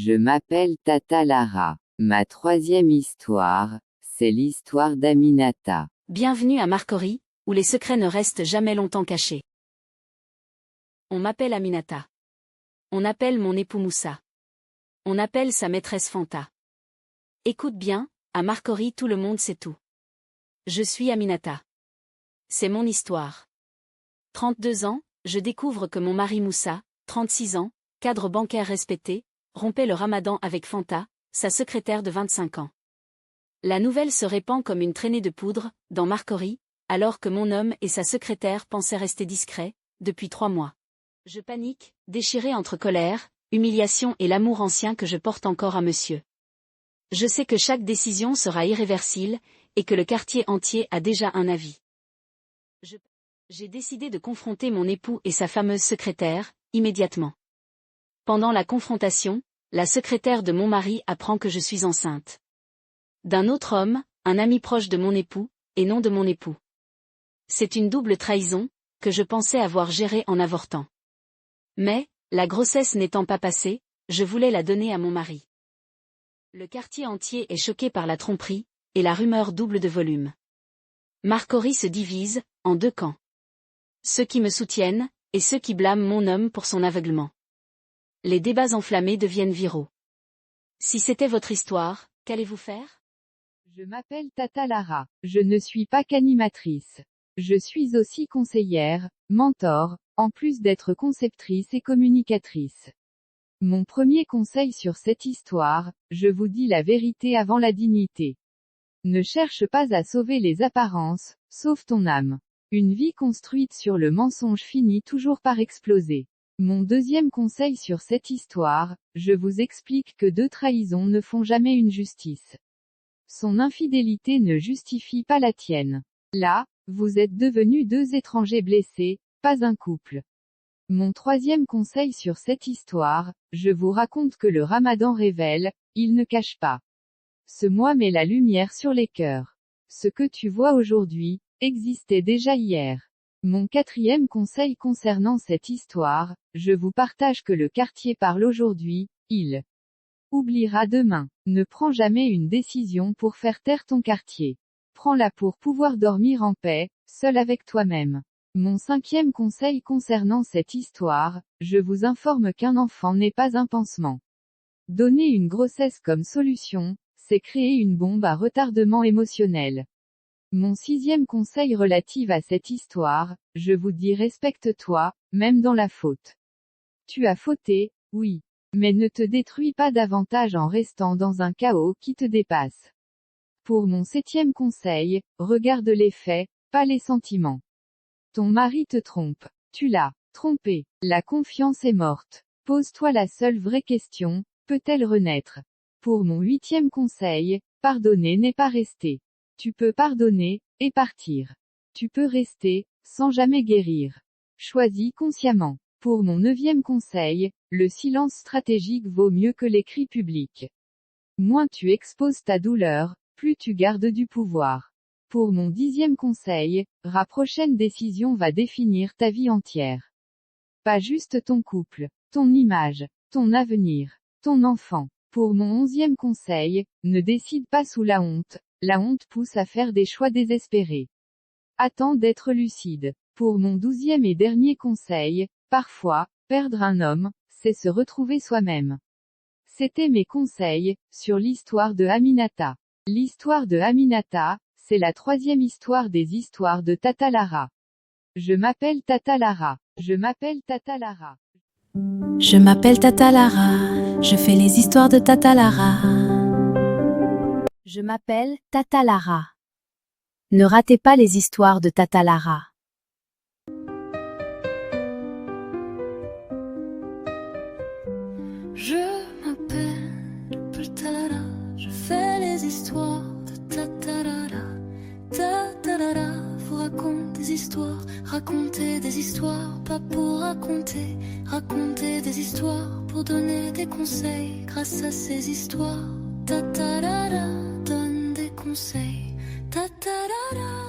Je m'appelle Tata Lara. Ma troisième histoire, c'est l'histoire d'Aminata. Bienvenue à Marcory, où les secrets ne restent jamais longtemps cachés. On m'appelle Aminata. On appelle mon époux Moussa. On appelle sa maîtresse Fanta. Écoute bien, à Marcory tout le monde sait tout. Je suis Aminata. C'est mon histoire. 32 ans, je découvre que mon mari Moussa, 36 ans, cadre bancaire respecté, rompait le ramadan avec Fanta, sa secrétaire de 25 ans. La nouvelle se répand comme une traînée de poudre, dans Marcory, alors que mon homme et sa secrétaire pensaient rester discrets, depuis 3 mois. Je panique, déchirée entre colère, humiliation et l'amour ancien que je porte encore à monsieur. Je sais que chaque décision sera irréversible, et que le quartier entier a déjà un avis. J'ai décidé de confronter mon époux et sa fameuse secrétaire, immédiatement. Pendant la confrontation, la secrétaire de mon mari apprend que je suis enceinte. D'un autre homme, un ami proche de mon époux, et non de mon époux. C'est une double trahison, que je pensais avoir gérée en avortant. Mais, la grossesse n'étant pas passée, je voulais la donner à mon mari. Le quartier entier est choqué par la tromperie, et la rumeur double de volume. Marcory se divise, en 2 camps. Ceux qui me soutiennent, et ceux qui blâment mon homme pour son aveuglement. Les débats enflammés deviennent viraux. Si c'était votre histoire, qu'allez-vous faire? Je m'appelle Tata Lara. Je ne suis pas qu'animatrice. Je suis aussi conseillère, mentor, en plus d'être conceptrice et communicatrice. Mon premier conseil sur cette histoire, je vous dis la vérité avant la dignité. Ne cherche pas à sauver les apparences, sauve ton âme. Une vie construite sur le mensonge finit toujours par exploser. Mon deuxième conseil sur cette histoire, je vous explique que 2 trahisons ne font jamais une justice. Son infidélité ne justifie pas la tienne. Là, vous êtes devenus 2 étrangers blessés, pas un couple. Mon troisième conseil sur cette histoire, je vous raconte que le Ramadan révèle, il ne cache pas. Ce mois met la lumière sur les cœurs. Ce que tu vois aujourd'hui, existait déjà hier. Mon quatrième conseil concernant cette histoire, je vous partage que le quartier parle aujourd'hui, il oubliera demain. Ne prends jamais une décision pour faire taire ton quartier. Prends-la pour pouvoir dormir en paix, seul avec toi-même. Mon 5e conseil concernant cette histoire, je vous informe qu'un enfant n'est pas un pansement. Donner une grossesse comme solution, c'est créer une bombe à retardement émotionnel. Mon 6e conseil relatif à cette histoire, je vous dis respecte-toi, même dans la faute. Tu as fauté, oui. Mais ne te détruis pas davantage en restant dans un chaos qui te dépasse. Pour mon 7e conseil, regarde les faits, pas les sentiments. Ton mari te trompe. Tu l'as trompé. La confiance est morte. Pose-toi la seule vraie question, peut-elle renaître? Pour mon 8e conseil, pardonner n'est pas rester. Tu peux pardonner, et partir. Tu peux rester, sans jamais guérir. Choisis consciemment. Pour mon 9e conseil, le silence stratégique vaut mieux que les cris publics. Moins tu exposes ta douleur, plus tu gardes du pouvoir. Pour mon 10e conseil, la prochaine décision va définir ta vie entière. Pas juste ton couple, ton image, ton avenir, ton enfant. Pour mon 11e conseil, ne décide pas sous la honte pousse à faire des choix désespérés. Attends d'être lucide. Pour mon 12e et dernier conseil, parfois, perdre un homme, c'est se retrouver soi-même. C'était mes conseils, sur l'histoire de Aminata. L'histoire de Aminata, c'est la 3e histoire des histoires de Tata Lara. Je m'appelle Tata Lara. Je m'appelle Tata Lara. Je m'appelle Tata Lara, je fais les histoires de Tata Lara. Je m'appelle Tata Lara. Ne ratez pas les histoires de Tata Lara. Je m'appelle Talara, je fais les histoires de Tatarara. Tatarara, vous raconte des histoires, raconter des histoires, pas pour raconter, raconter des histoires, pour donner des conseils, grâce à ces histoires. Tatarara, donne des conseils. Tatarara.